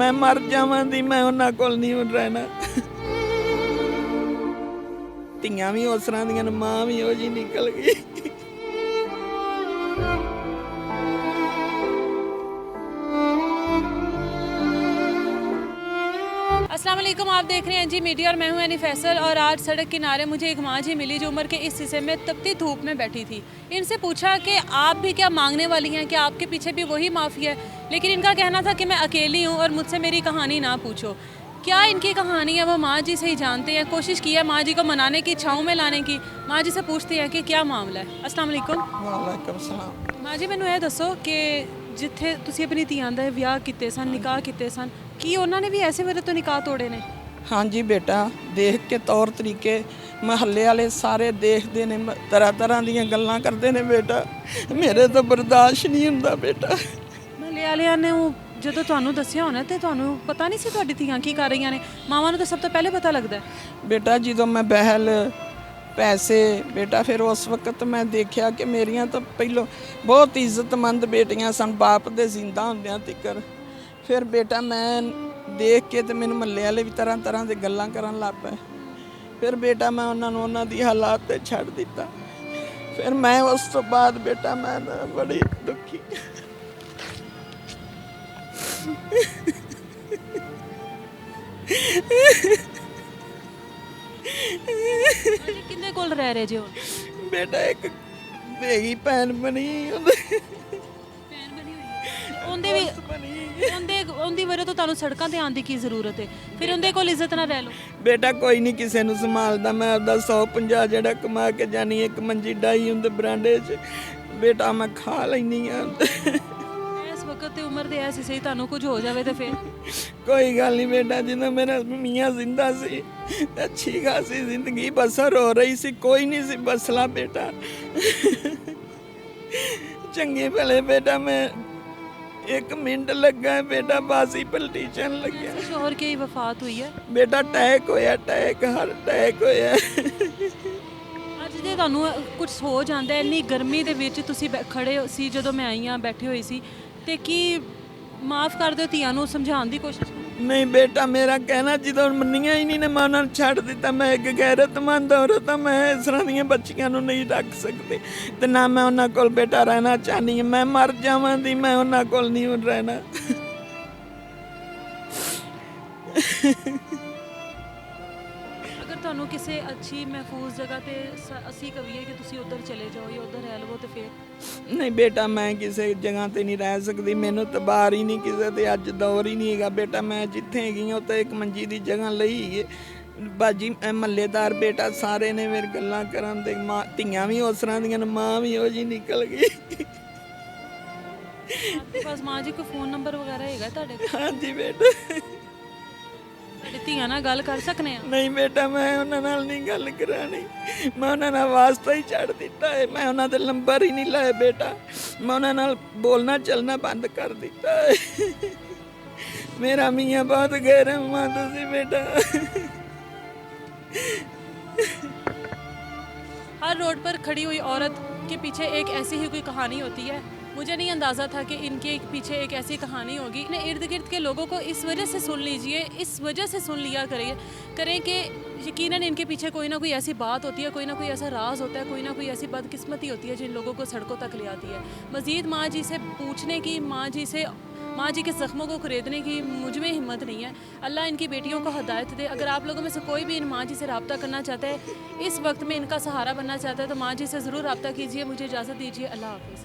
मैं मर जावां दी मैं उन्हां कोल नहीं रहना। ਧੀਆਂ ਵੀ ਉਸ ਤਰ੍ਹਾਂ ਦੀਆਂ ਨੇ, ਮਾਂ ਵੀ ਉਹ ਜਿਹੀ ਨਿਕਲ गई। अस्सलाम वालेकुम, आप देख रहे हैं जी मीडिया और मैं हूं यानी फैसल। और आज सड़क किनारे मुझे एक माँ जी मिली जो उम्र के इस हिस्से में तपती धूप में बैठी थी। इनसे पूछा कि आप भी क्या मांगने वाली हैं, क्या आपके पीछे भी वही माफ़ी है? लेकिन इनका कहना था कि मैं अकेली हूँ और मुझसे मेरी कहानी ना पूछो। क्या इनकी कहानी है वो माँ जी से ही जानते हैं। कोशिश की है माँ जी को मनाने की, छाँव में लाने की। माँ जी से पूछते हैं कि क्या मामला है। अस्सलाम वालेकुम। वालेकुम सलाम। माँ जी मैनू ये दसो कि जिथे तुसीं अपनी ਧੀਆਂ ਦਾ ਵਿਆਹ ਕੀਤੇ ਸਨ, ਨਿਕਾਹ ਕੀਤੇ ਸਨ, ਕੀ ਉਹਨਾਂ ਨੇ ਵੀ ਐਸੇ ਵੇਲੇ ਤੋਂ ਨਿਕਾਹ ਤੋੜੇ ਨੇ? हाँ जी बेटा, देख के तौर तरीके महल्ले वाले सारे देखते ने, तरह तरह ਦੀਆਂ ਗੱਲਾਂ ਕਰਦੇ ਨੇ बेटा। ਮੇਰੇ ਤਾਂ ਬਰਦਾਸ਼ਤ ਨਹੀਂ ਹੁੰਦਾ बेटा। ਮਹੱਲੇ ਵਾਲਿਆਂ ਨੇ ਉਹ ਜਦੋਂ ਤੁਹਾਨੂੰ ਦੱਸਿਆ ਹੋਣਾ ਤੇ ਤੁਹਾਨੂੰ ਪਤਾ ਨਹੀਂ ਸੀ ਤੁਹਾਡੀ ਧੀਆਂ ਕੀ ਕਰ ਰਹੀਆਂ ਨੇ? ਮਾਵਾਂ ਨੂੰ ਤਾਂ ਸਭ ਤੋਂ ਪਹਿਲੇ ਪਤਾ ਲੱਗਦਾ ਹੈ। बेटा ਜਦੋਂ ਮੈਂ ਬਹਿਲ ਪੈਸੇ बेटा फिर उस वक्त मैं देखा कि मेरियां तो पहलों बहुत इज्जतमंद बेटियां सन बाप दे जिंदा होंदियां तिकर। फिर बेटा मैं देख के तो मैनू मह्ल्ले वाले भी तरह तरह की गल्लां करन लग पे। फिर बेटा मैं उन्होंने दी हालात ते छड़ दिता। फिर मैं उस तो बाद बेटा मैं बड़ी दुखी। ਕਿੰਨੇ ਕੋਲ ਰਹਿ ਰਹੇ ਜੀ ਹੁਣ? बेटा एक बेगी भैन बनी ਭੈਣ ਬਣੀ ਹੋਈ ਹੈ। ਉਹਦੇ ਵੀ ਉਹਦੀ ਵਜ੍ਹਾ ਤੋਂ ਤੁਹਾਨੂੰ ਸੜਕਾਂ ਤੇ ਆਉਣ ਦੀ ਕੀ ਜ਼ਰੂਰਤ ਹੈ? ਫਿਰ ਉਹਦੇ ਕੋਲ ਇੱਜ਼ਤ ਨਾਲ ਰਹਿ ਲਓ। बेटा कोई नहीं किसी ਨੂੰ ਸੰਭਾਲਦਾ। मैं ਉਹਦਾ 150 ਜਿਹੜਾ ਕਮਾ ਕੇ ਜਾਨੀ ਇੱਕ ਮੰਜੀ ਡਾਈ ਹੁੰਦੇ ਬਰਾਂਡੇ 'ਚ बेटा मैं ਖਾ ਲੈਣੀ ਆ। ਇਸ ਵਕਤ ਤੇ ਉਮਰ ਦੇ ਐਸੀ ਸਹੀ ਤੁਹਾਨੂੰ ਕੁਝ ਹੋ ਜਾਵੇ ਤੇ ਫਿਰ कोई गल नहीं बेटा, जिन्ना मेरा मियाँ जिंदा सी अच्छी खासी जिंदगी बसर हो रही सी, कोई नहीं सी बसला बेटा। चंगी भले बेटा मैं एक मिनट लगा है बेटा बासी पलटी चन लग्या। शोहर की वफात हुई है बेटा टैक होया, टैक हर टैक होया। ਅੱਜ ਜੇ ਤੁਹਾਨੂੰ ਕੁਝ ਹੋ ਜਾਂਦਾ ਇੰਨੀ ਗਰਮੀ ਦੇ ਵਿੱਚ ਤੁਸੀਂ ਖੜੇ ਸੀ ਜਦੋਂ ਮੈਂ ਆਈ ਹਾਂ ਬੈਠੀ ਹੋਈ ਸੀ ਤੇ ਕੀ ਮਾਫ ਕਰ ਦਿਓ ਧੀਆਂ ਨੂੰ ਸਮਝਾਉਣ ਦੀ ਕੋਸ਼ਿਸ਼ ਕਰੋ? नहीं बेटा मेरा कहना ਜਦੋਂ ਮੰਨੀਆਂ ਹੀ ਨਹੀਂ ਨੇ ਮੈਂ ਉਹਨਾਂ ਨੂੰ ਛੱਡ ਦਿੱਤਾ। ਮੈਂ ਇੱਕ ਗੈਰਤਮੰਦ ਔਰਤ ਹਾਂ, ਮੈਂ ਇਸ ਤਰ੍ਹਾਂ ਦੀਆਂ ਬੱਚੀਆਂ ਨੂੰ ਨਹੀਂ ਰੱਖ ਸਕਦੀ ਤੇ ਨਾ ਮੈਂ ਉਹਨਾਂ ਕੋਲ ਬੇਟਾ ਰਹਿਣਾ ਚਾਹਨੀ ਹਾਂ। ਮੈਂ ਮਰ ਜਾਵਾਂ ਦੀ ਮੈਂ ਉਹਨਾਂ ਕੋਲ ਨਹੀਂ ਰਹਿਣਾ। ਅਗਰ ਤੁਹਾਨੂੰ ਕਿਸੇ ਅੱਛੀ ਮਹਿਫੂਜ਼ ਜਗ੍ਹਾ ਤੇ ਅਸੀਂ ਕਹੀਏ ਕਿ ਤੁਸੀਂ ਉੱਧਰ ਚਲੇ ਜਾਓ ਜਾਂ ਉੱਧਰ ਰਹਿ ਲਵੋ ਤੇ ਫਿਰ? ਨਹੀਂ ਬੇਟਾ ਮੈਂ ਕਿਸੇ ਜਗ੍ਹਾ ਤੇ ਨਹੀਂ ਰਹਿ ਸਕਦੀ। ਮੈਨੂੰ ਤਬਾਰ ਹੀ ਨਹੀਂ ਕਿਸੇ ਤੇ ਅੱਜ ਦੌਰ ਹੀ ਨਹੀਂ ਹੈਗਾ बेटा। ਮੈਂ ਜਿੱਥੇ ਹੈਗੀ ਹਾਂ ਉੱਥੇ ਇੱਕ ਮੰਜੀ ਦੀ ਜਗ੍ਹਾ ਲਈ ਹੈ ਬਾਜੀ। ਮਹੱਲੇਦਾਰ बेटा ਸਾਰੇ ਨੇ ਮੇਰੇ ਗੱਲਾਂ ਕਰਨ ਦੇ। ਮਾਂ ਧੀਆਂ ਵੀ ਉਸ ਤਰ੍ਹਾਂ ਦੀਆਂ ਨੇ, ਮਾਂ ਵੀ ਉਹ ਜਿਹੀ ਨਿਕਲ गई। आपके पास माँ जी को फ़ोन नंबर वगैरह हैगा ਤੁਹਾਡੇ ਕੋਲ? हाँ जी बेटा। ਤੁਹਾਡੀ ਧੀਆਂ ਨਾਲ ਗੱਲ ਕਰ ਸਕਨੇ ਆ? ਨਹੀਂ ਬੇਟਾ ਮੈਂ ਉਹਨਾਂ ਨਾਲ ਨਹੀਂ ਗੱਲ ਕਰਾਣੀ। ਮੈਂ ਉਹਨਾਂ ਨਾਲ ਵਾਸਤਾ ਹੀ ਛੱਡ ਦਿੱਤਾ ਹੈ। ਮੈਂ ਉਹਨਾਂ ਦੇ ਨੰਬਰ ਹੀ ਨਹੀਂ ਲਾਏ ਬੇਟਾ। ਮੈਂ ਉਹਨਾਂ ਨਾਲ ਬੋਲਣਾ ਚੱਲਣਾ ਬੰਦ ਕਰ ਦਿੱਤਾ ਹੈ। ਮੇਰਾ ਮੀਆਂ ਬਹੁਤ ਗੈਰਮੰਦ ਸੀ बेटा। हर रोड पर खड़ी हुई औरत के पीछे एक ऐसी ही कोई कहानी होती है। मुझे नहीं अंदाज़ा था कि इनके पीछे एक ऐसी कहानी होगी। अपने इर्द गिर्द के लोगों को इस वजह से सुन लीजिए, इस वजह से सुन लिया करें कि यकीनन इनके पीछे कोई ना कोई ऐसी बात होती है, कोई ना कोई ऐसा राज होता है, कोई ना कोई ऐसी बदकिस्मती होती है जिन लोगों को सड़कों तक ले आती है। मज़ीद माँ जी से पूछने की, माँ जी के ज़ख्मों को खरीदने की मुझ में हिम्मत नहीं है। अल्लाह इनकी बेटियों को हिदायत दे। अगर आप लोगों में से कोई भी इन माँ जी से रब्ता करना चाहता है, इस वक्त में इनका सहारा बनना चाहता है, तो माँ जी से ज़रूर रब्ता कीजिए। मुझे इजाज़त दीजिए। अल्लाह हाफ़िज़।